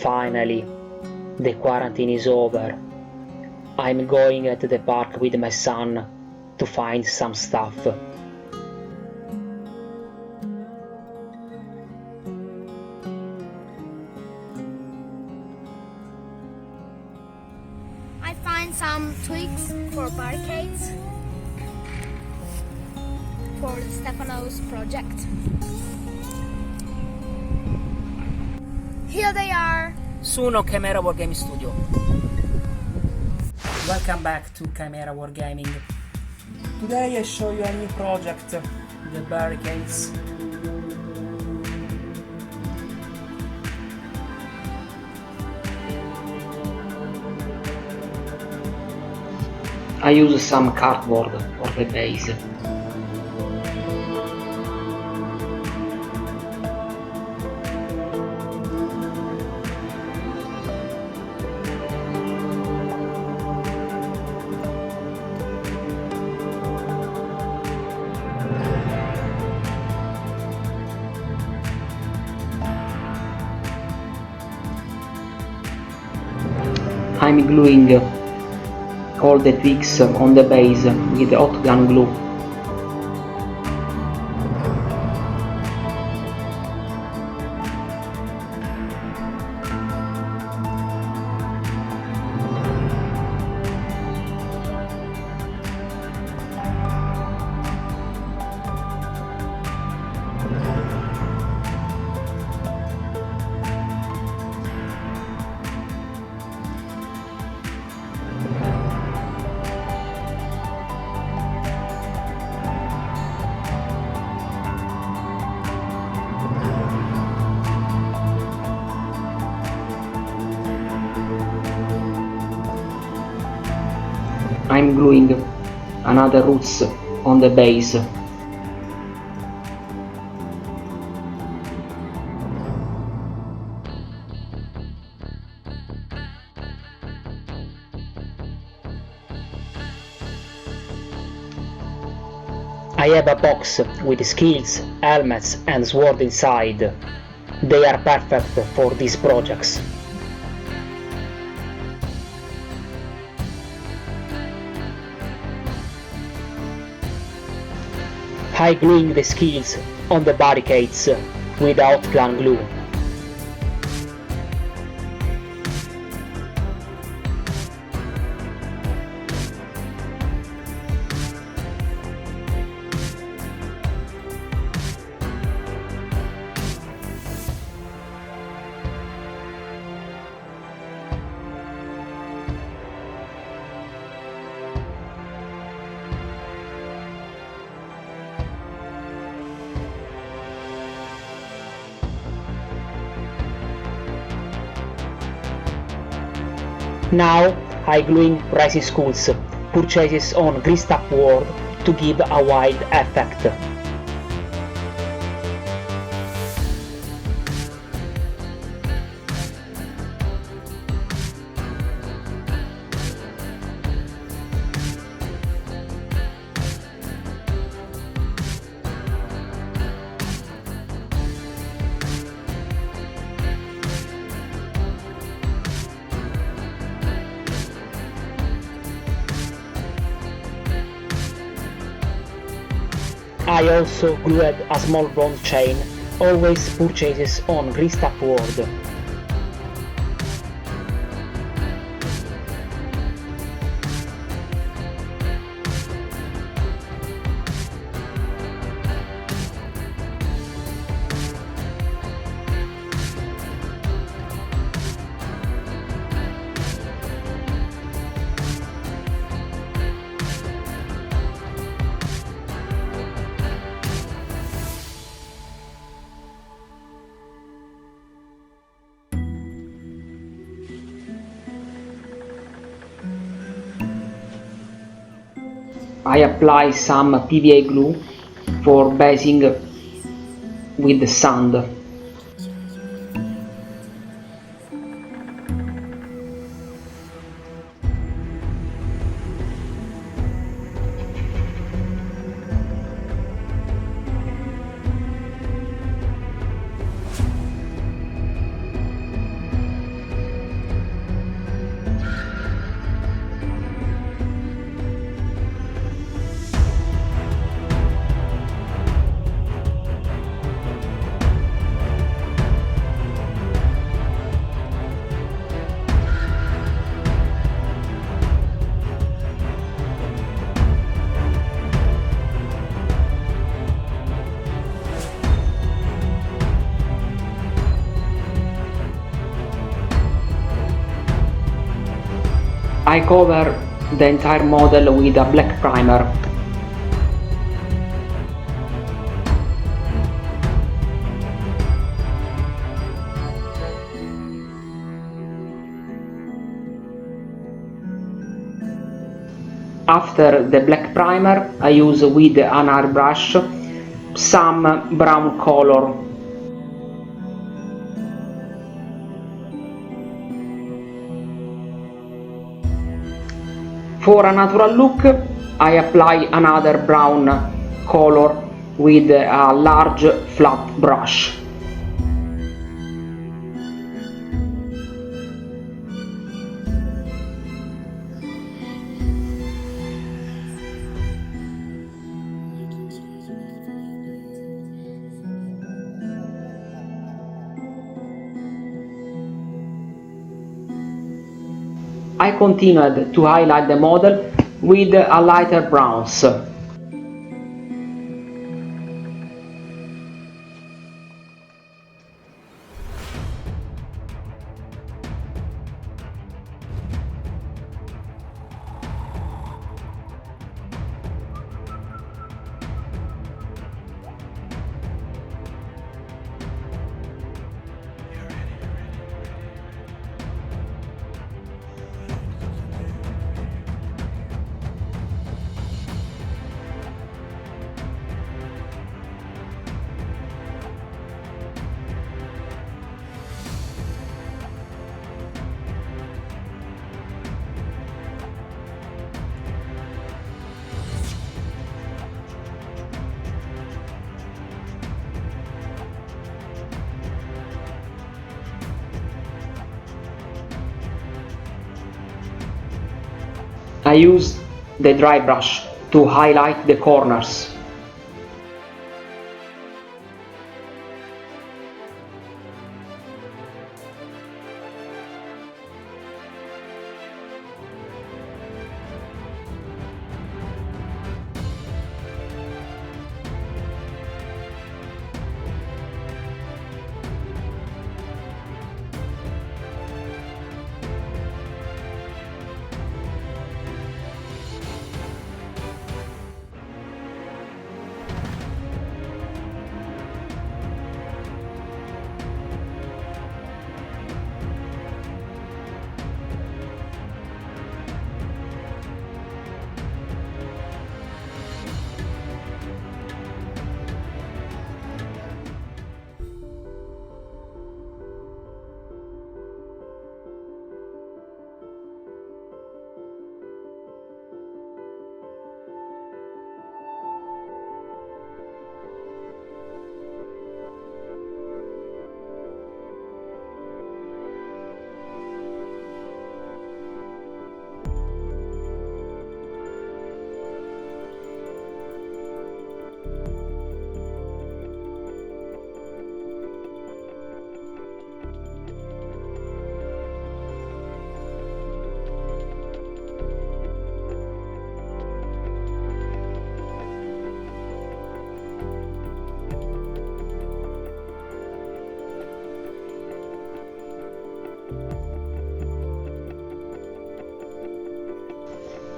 Finally, the quarantine is over. I'm going to the park with my son to find some stuff. I find some twigs for barricades for the Stefano's project. Here they are! Soon on Chimera Wargaming Studio. Welcome back to Chimera Wargaming. Today I show you a new project, the Barricades. I use some cardboard for the base. I'm gluing all the twigs on the base with hot gun glue. I'm gluing another roots on the base. I have a box with skills, helmets and sword inside. They are perfect for these projects. I gluing the skills on the barricades without gun glue. Now I gluing Rising Schools purchases on greased up world to give a wide effect. I also glued a small bond chain, always purchases on greased up world. I apply some PVA glue for basing with the sand. I cover the entire model with a black primer. After the black primer, I use with an airbrush some brown color. For a natural look, I apply another brown color with a large flat brush. I continued to highlight the model with a lighter browns. I use the dry brush to highlight the corners.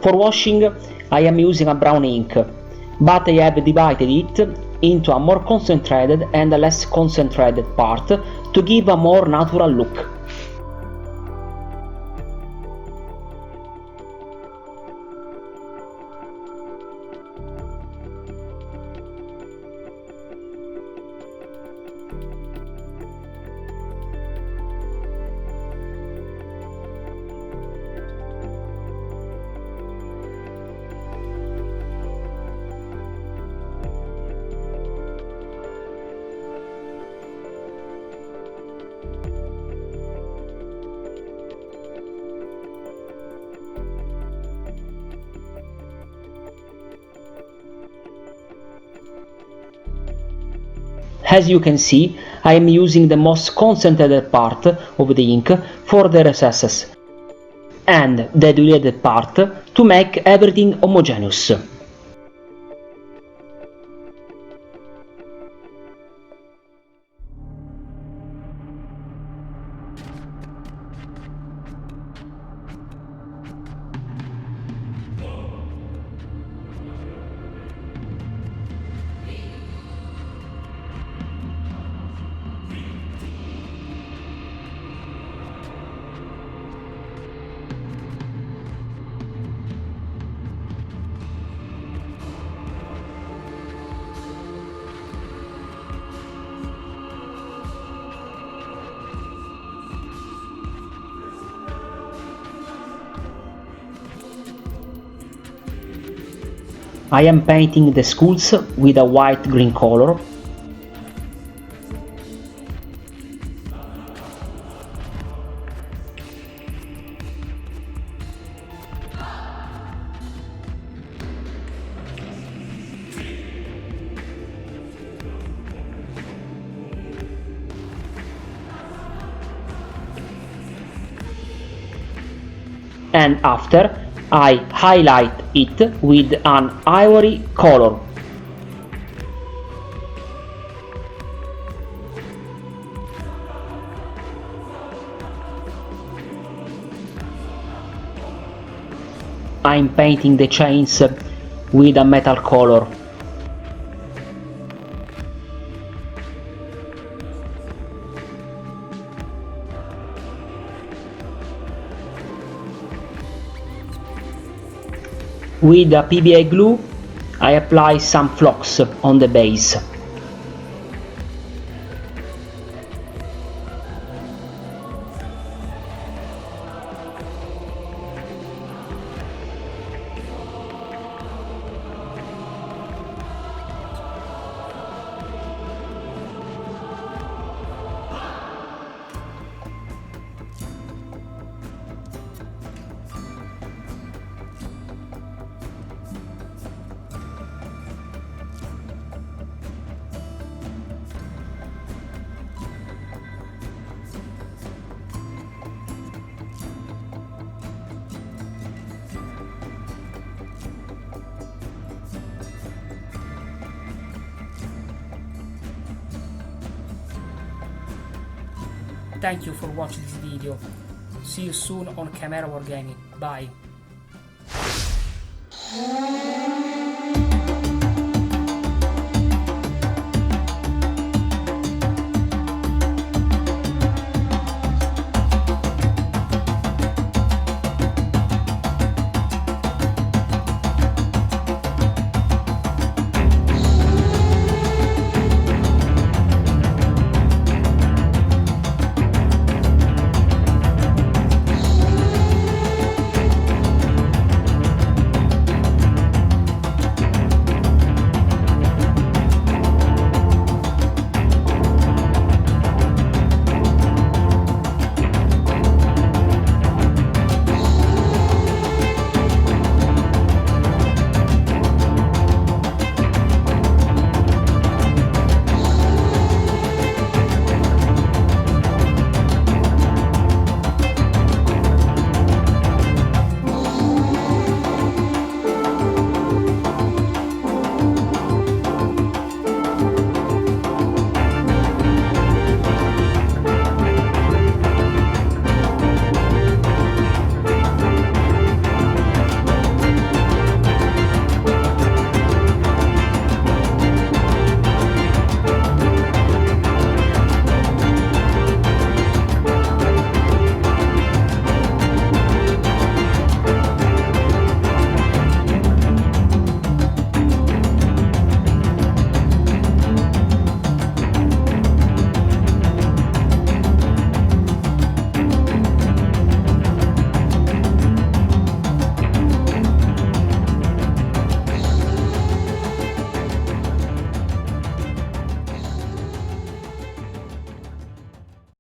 For washing, I am using a brown ink, but I have divided it into a more concentrated and a less concentrated part to give a more natural look. As you can see, I am using the most concentrated part of the ink for the recesses, and the diluted part to make everything homogeneous. I am painting the skulls with a white-green color. And after, I highlight it with an ivory color. I'm painting the chains with a metal color. With a PVA glue, I apply some flocks on the base. Thank you for watching this video. See you soon on Camera Wargaming. Bye.